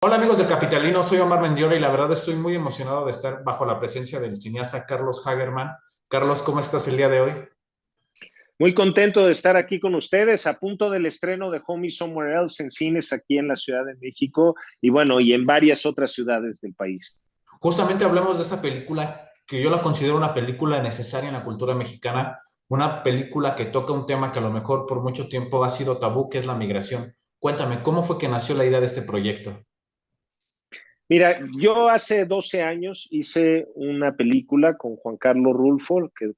Hola amigos del Capitalino, soy Omar Mendiola y la verdad estoy muy emocionado de estar bajo la presencia del cineasta Carlos Hagerman. Carlos, ¿cómo estás el día de hoy? Muy contento de estar aquí con ustedes, a punto del estreno de Homie Somewhere Else en cines aquí en la Ciudad de México y bueno, y en varias otras ciudades del país. Justamente hablamos de esa película que yo la considero una película necesaria en la cultura mexicana, una película que toca un tema que a lo mejor por mucho tiempo ha sido tabú, que es la migración. Cuéntame, ¿cómo fue que nació la idea de este proyecto? Mira, yo hace 12 años hice una película con Juan Carlos Rulfo que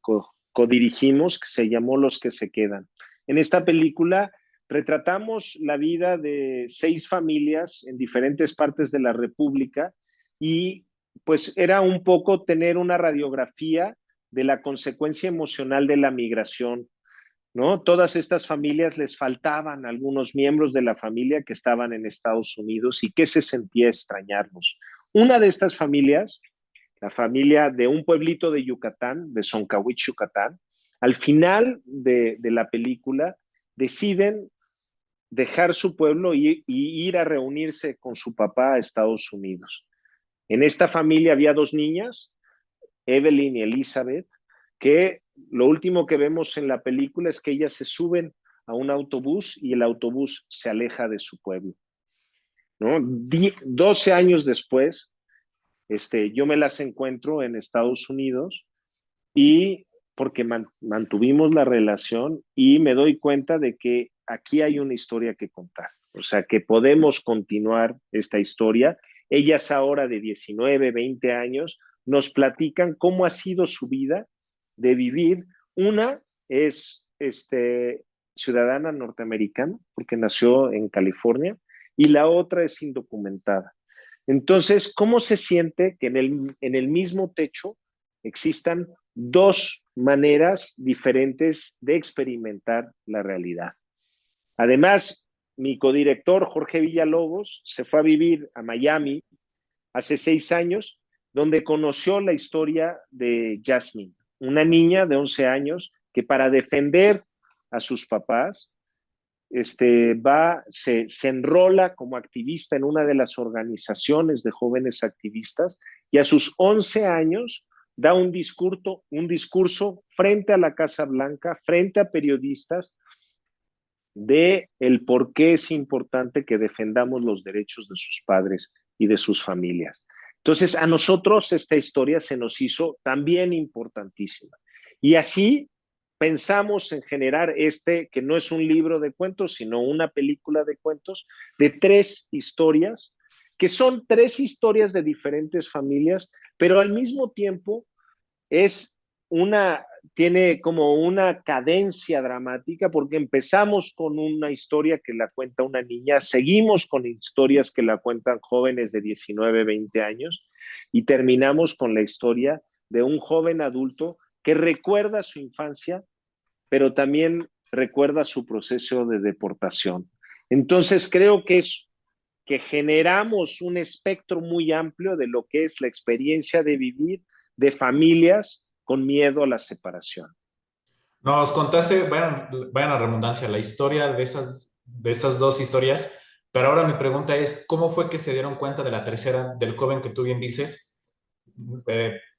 codirigimos, que se llamó Los que se quedan. En esta película retratamos la vida de 6 familias en diferentes partes de la República y pues era un poco tener una radiografía de la consecuencia emocional de la migración, ¿no? Todas estas familias les faltaban algunos miembros de la familia que estaban en Estados Unidos y que se sentía extrañarlos. Una de estas familias, la familia de un pueblito de Yucatán, de Soncahuich, Yucatán, al final de la película deciden dejar su pueblo y ir a reunirse con su papá a Estados Unidos. En esta familia había 2 niñas, Evelyn y Elizabeth, que lo último que vemos en la película es que ellas se suben a un autobús y el autobús se aleja de su pueblo, ¿no? 12 años después, yo me las encuentro en Estados Unidos y porque mantuvimos la relación y me doy cuenta de que aquí hay una historia que contar, o sea, que podemos continuar esta historia. Ellas ahora de 19, 20 años nos platican cómo ha sido su vida de vivir. Una es ciudadana norteamericana porque nació en California y la otra es indocumentada. Entonces, ¿cómo se siente que en el mismo techo existan 2 maneras diferentes de experimentar la realidad? Además, mi codirector Jorge Villalobos se fue a vivir a Miami hace 6 años, donde conoció la historia de Jasmine, una niña de 11 años que para defender a sus papás se enrola como activista en una de las organizaciones de jóvenes activistas y a sus 11 años da un discurso frente a la Casa Blanca, frente a periodistas, de el por qué es importante que defendamos los derechos de sus padres y de sus familias. Entonces, a nosotros esta historia se nos hizo también importantísima. Y así pensamos en generar que no es un libro de cuentos, sino una película de cuentos de 3 historias, que son 3 historias de diferentes familias, pero al mismo tiempo es una, tiene como una cadencia dramática porque empezamos con una historia que la cuenta una niña, seguimos con historias que la cuentan jóvenes de 19, 20 años y terminamos con la historia de un joven adulto que recuerda su infancia, pero también recuerda su proceso de deportación. Entonces creo que generamos un espectro muy amplio de lo que es la experiencia de vivir de familias con miedo a la separación. Nos contaste, vayan a redundancia, la historia de esas dos historias, pero ahora mi pregunta es, ¿cómo fue que se dieron cuenta de la tercera, del joven que tú bien dices?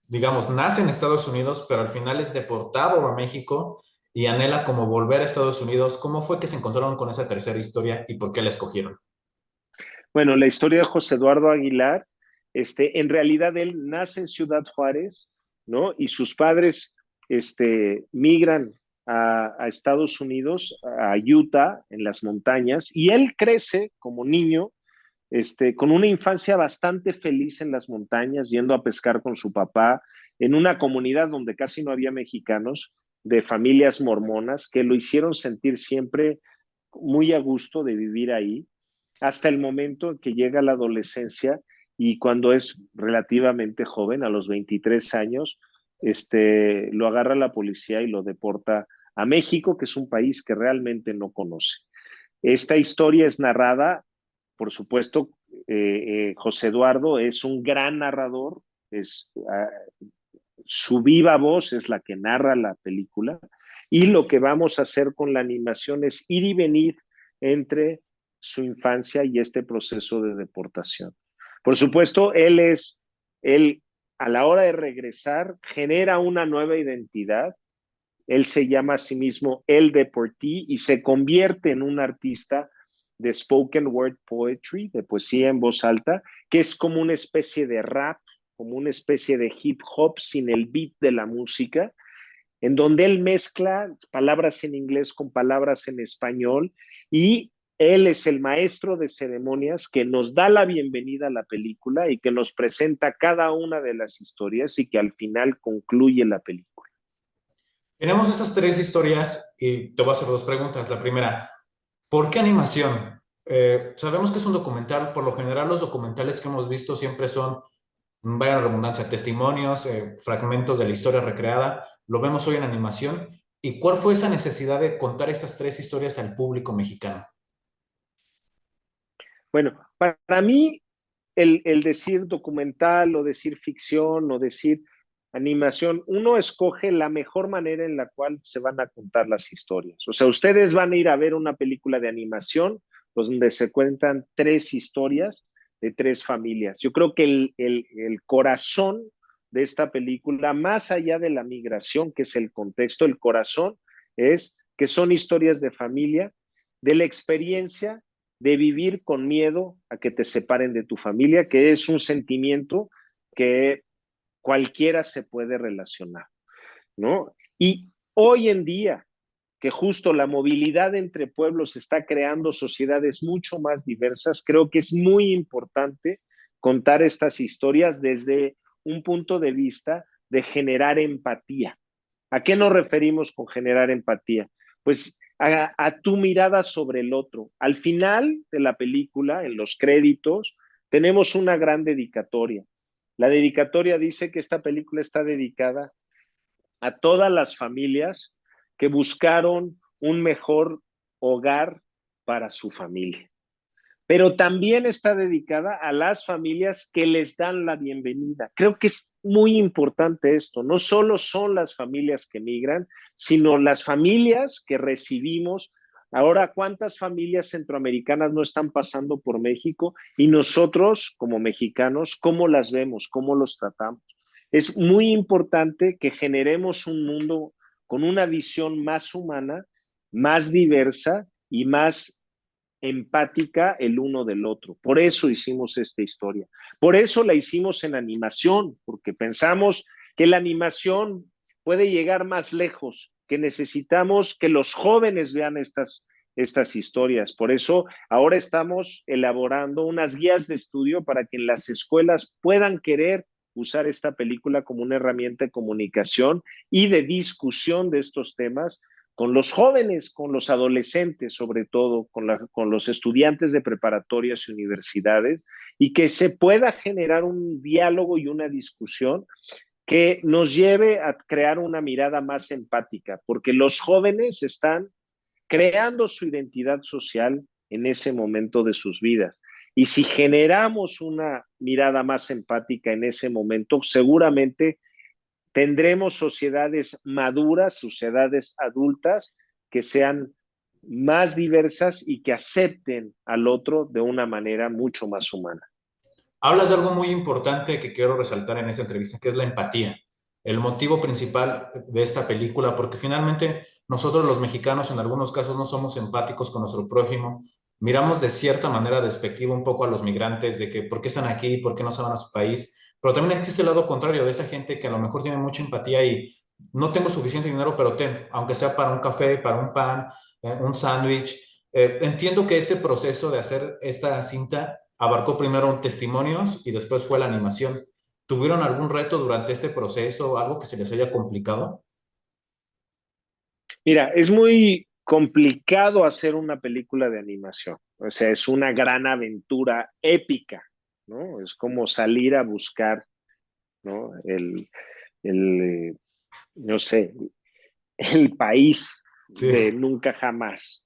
Digamos, nace en Estados Unidos, pero al final es deportado a México y anhela como volver a Estados Unidos. ¿Cómo fue que se encontraron con esa tercera historia y por qué la escogieron? Bueno, la historia de José Eduardo Aguilar, en realidad él nace en Ciudad Juárez, ¿no? Y sus padres migran a Estados Unidos, a Utah, en las montañas, y él crece como niño con una infancia bastante feliz en las montañas, yendo a pescar con su papá, en una comunidad donde casi no había mexicanos, de familias mormonas, que lo hicieron sentir siempre muy a gusto de vivir ahí, hasta el momento en que llega la adolescencia y cuando es relativamente joven, a los 23 años, lo agarra la policía y lo deporta a México, que es un país que realmente no conoce. Esta historia es narrada, por supuesto, José Eduardo es un gran narrador, su viva voz es la que narra la película y lo que vamos a hacer con la animación es ir y venir entre su infancia y este proceso de deportación. Por supuesto, él a la hora de regresar genera una nueva identidad. Él se llama a sí mismo El Deportí y se convierte en un artista de spoken word poetry, de poesía en voz alta, que es como una especie de rap, como una especie de hip hop sin el beat de la música, en donde él mezcla palabras en inglés con palabras en español y él es el maestro de ceremonias que nos da la bienvenida a la película y que nos presenta cada una de las historias y que al final concluye la película. Tenemos esas tres historias y te voy a hacer dos preguntas. La primera, ¿por qué animación? Sabemos que es un documental, por lo general los documentales que hemos visto siempre son, vaya la redundancia, testimonios, fragmentos de la historia recreada. Lo vemos hoy en animación. ¿Y cuál fue esa necesidad de contar estas tres historias al público mexicano? Bueno, para mí el decir documental o decir ficción o decir animación, uno escoge la mejor manera en la cual se van a contar las historias. O sea, ustedes van a ir a ver una película de animación pues, donde se cuentan tres historias de tres familias. Yo creo que el corazón de esta película, más allá de la migración, que es el contexto, el corazón es que son historias de familia, de la experiencia de vivir con miedo a que te separen de tu familia, que es un sentimiento que cualquiera se puede relacionar, ¿no? Y hoy en día, que justo la movilidad entre pueblos está creando sociedades mucho más diversas, creo que es muy importante contar estas historias desde un punto de vista de generar empatía. ¿A qué nos referimos con generar empatía? Pues a tu mirada sobre el otro. Al final de la película, en los créditos, tenemos una gran dedicatoria. La dedicatoria dice que esta película está dedicada a todas las familias que buscaron un mejor hogar para su familia, pero también está dedicada a las familias que les dan la bienvenida. Creo que es muy importante esto. No solo son las familias que migran, sino las familias que recibimos. Ahora, ¿cuántas familias centroamericanas no están pasando por México? Y nosotros, como mexicanos, ¿cómo las vemos? ¿Cómo los tratamos? Es muy importante que generemos un mundo con una visión más humana, más diversa y más empática el uno del otro. Por eso hicimos esta historia. Por eso la hicimos en animación, porque pensamos que la animación puede llegar más lejos, que necesitamos que los jóvenes vean estas historias. Por eso ahora estamos elaborando unas guías de estudio para que en las escuelas puedan querer usar esta película como una herramienta de comunicación y de discusión de estos temas con los jóvenes, con los adolescentes, sobre todo, con los estudiantes de preparatorias y universidades, y que se pueda generar un diálogo y una discusión que nos lleve a crear una mirada más empática, porque los jóvenes están creando su identidad social en ese momento de sus vidas. Y si generamos una mirada más empática en ese momento, seguramente tendremos sociedades maduras, sociedades adultas que sean más diversas y que acepten al otro de una manera mucho más humana. Hablas de algo muy importante que quiero resaltar en esta entrevista, que es la empatía, el motivo principal de esta película, porque finalmente nosotros los mexicanos en algunos casos no somos empáticos con nuestro prójimo, miramos de cierta manera despectiva un poco a los migrantes, de que por qué están aquí, por qué no se van a su país, pero también existe el lado contrario de esa gente que a lo mejor tiene mucha empatía y no tengo suficiente dinero, pero ten, aunque sea para un café, para un pan, un sándwich. Entiendo que este proceso de hacer esta cinta abarcó primero testimonios y después fue la animación. ¿Tuvieron algún reto durante este proceso, algo que se les haya complicado? Mira, es muy complicado hacer una película de animación. O sea, es una gran aventura épica, ¿no? Es como salir a buscar, ¿no? El no sé, el país de Sí. nunca jamás.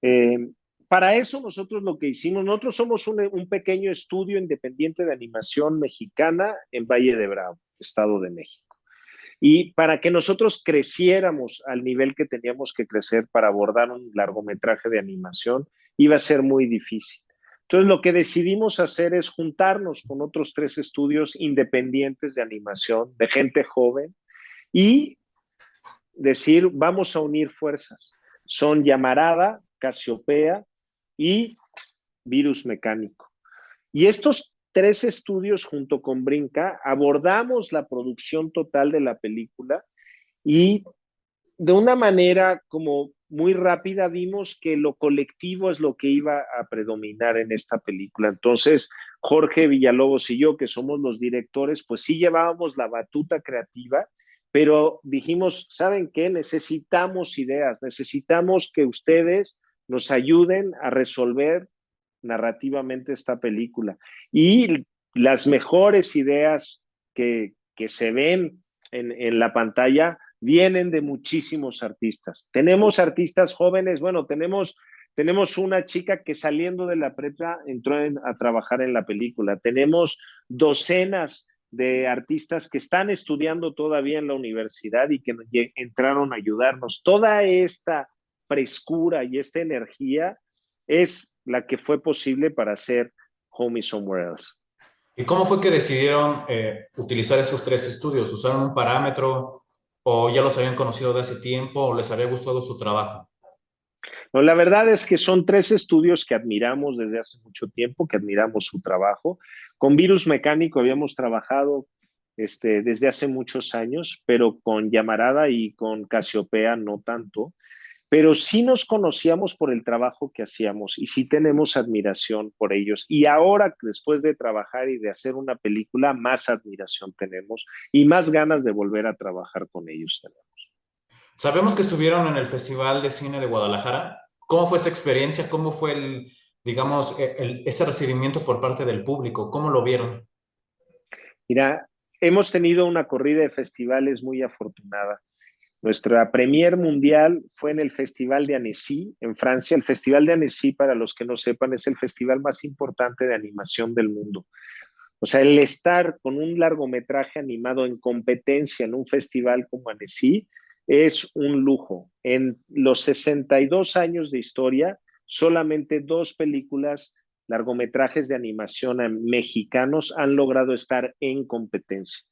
Eh, para eso nosotros lo que hicimos, nosotros somos un pequeño estudio independiente de animación mexicana en Valle de Bravo, Estado de México. Y para que nosotros creciéramos al nivel que teníamos que crecer para abordar un largometraje de animación, iba a ser muy difícil. Entonces, lo que decidimos hacer es juntarnos con otros 3 estudios independientes de animación, de gente joven, y decir, vamos a unir fuerzas. Son Llamarada, Casiopea y Virus Mecánico. Y estos 3 estudios junto con Brinca abordamos la producción total de la película y de una manera como muy rápida vimos que lo colectivo es lo que iba a predominar en esta película. Entonces, Jorge Villalobos y yo, que somos los directores, pues sí llevábamos la batuta creativa, pero dijimos, ¿saben qué? Necesitamos ideas, necesitamos que ustedes nos ayuden a resolver narrativamente esta película. Y las mejores ideas que se ven en la pantalla vienen de muchísimos artistas. Tenemos artistas jóvenes, bueno, tenemos una chica que saliendo de la prepa entró a trabajar en la película. Tenemos docenas de artistas que están estudiando todavía en la universidad y que entraron a ayudarnos. Toda esta frescura y esta energía es la que fue posible para hacer Home is Somewhere Else. ¿Y cómo fue que decidieron utilizar esos 3 estudios? ¿Usaron un parámetro o ya los habían conocido de hace tiempo o les había gustado su trabajo? No, la verdad es que son 3 estudios que admiramos desde hace mucho tiempo, que admiramos su trabajo. Con Virus Mecánico habíamos trabajado desde hace muchos años, pero con Llamarada y con Casiopea no tanto. Pero sí nos conocíamos por el trabajo que hacíamos y sí tenemos admiración por ellos. Y ahora, después de trabajar y de hacer una película, más admiración tenemos y más ganas de volver a trabajar con ellos tenemos. Sabemos que estuvieron en el Festival de Cine de Guadalajara. ¿Cómo fue esa experiencia? ¿Cómo fue digamos, ese recibimiento por parte del público? ¿Cómo lo vieron? Mira, hemos tenido una corrida de festivales muy afortunada. Nuestra premier mundial fue en el Festival de Annecy, en Francia. El Festival de Annecy, para los que no sepan, es el festival más importante de animación del mundo. O sea, el estar con un largometraje animado en competencia en un festival como Annecy es un lujo. En los 62 años de historia, solamente 2 películas, largometrajes de animación mexicanos han logrado estar en competencia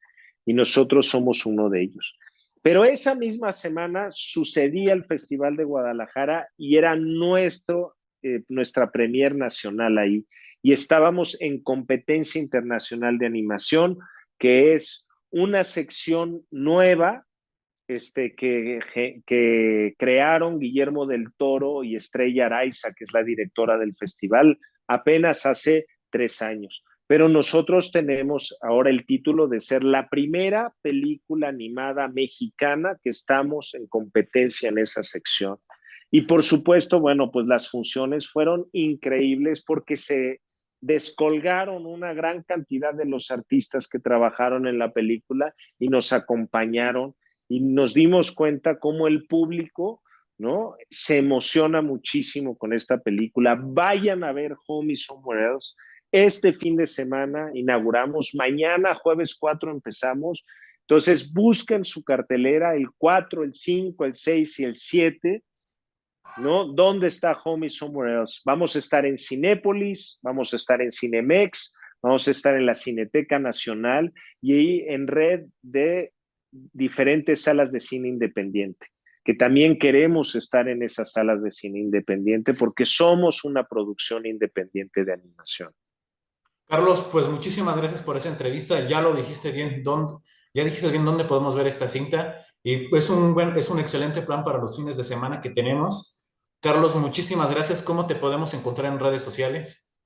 y nosotros somos uno de ellos. Pero esa misma semana sucedía el Festival de Guadalajara y era nuestra premier nacional ahí y estábamos en competencia internacional de animación, que es una sección nueva que crearon Guillermo del Toro y Estrella Araiza, que es la directora del festival, apenas hace 3 años. Pero nosotros tenemos ahora el título de ser la primera película animada mexicana que estamos en competencia en esa sección. Y por supuesto, bueno, pues las funciones fueron increíbles porque se descolgaron una gran cantidad de los artistas que trabajaron en la película y nos acompañaron y nos dimos cuenta cómo el público, ¿no? Se emociona muchísimo con esta película. Vayan a ver Home is Somewhere Else. Este fin de semana inauguramos, mañana jueves 4 empezamos. Entonces busquen su cartelera el 4, el 5, el 6 y el 7. ¿No? ¿Dónde está Home is Somewhere Else? Vamos a estar en Cinépolis, vamos a estar en Cinemex, vamos a estar en la Cineteca Nacional y en red de diferentes salas de cine independiente, que también queremos estar en esas salas de cine independiente porque somos una producción independiente de animación. Carlos, pues muchísimas gracias por esa entrevista. Ya lo dijiste bien, ya dijiste bien dónde podemos ver esta cinta y es un excelente plan para los fines de semana que tenemos. Carlos, muchísimas gracias. ¿Cómo te podemos encontrar en redes sociales?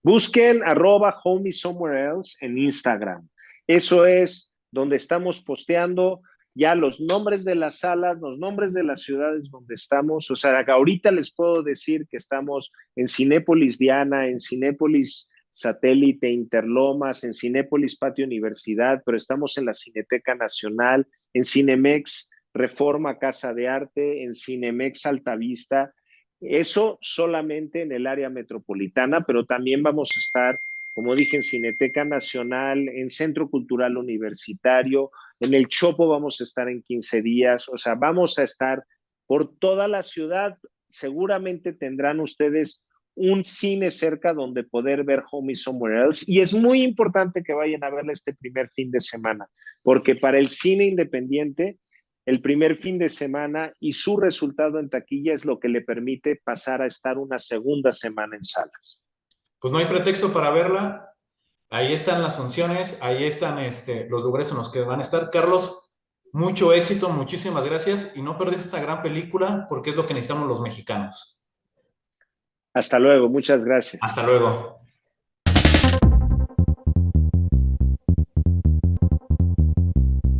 Busquen @Home is Somewhere Else en Instagram. Eso es donde estamos posteando ya los nombres de las salas, los nombres de las ciudades donde estamos. O sea, ahorita les puedo decir que estamos en Cinépolis Diana, en Cinépolis Satélite, Interlomas, en Cinépolis Patio Universidad, pero estamos en la Cineteca Nacional, en Cinemex Reforma Casa de Arte, en Cinemex Altavista. Eso solamente en el área metropolitana, pero también vamos a estar, como dije, en Cineteca Nacional, en Centro Cultural Universitario, En el Chopo vamos a estar en 15 días, o sea, vamos a estar por toda la ciudad. Seguramente tendrán ustedes un cine cerca donde poder ver Home Somewhere Else. Y es muy importante que vayan a verla este primer fin de semana, porque para el cine independiente, el primer fin de semana y su resultado en taquilla es lo que le permite pasar a estar una segunda semana en salas. Pues no hay pretexto para verla. Ahí están las funciones, ahí están los lugares en los que van a estar. Carlos, mucho éxito, muchísimas gracias y no perdes esta gran película porque es lo que necesitamos los mexicanos. Hasta luego, muchas gracias. Hasta luego.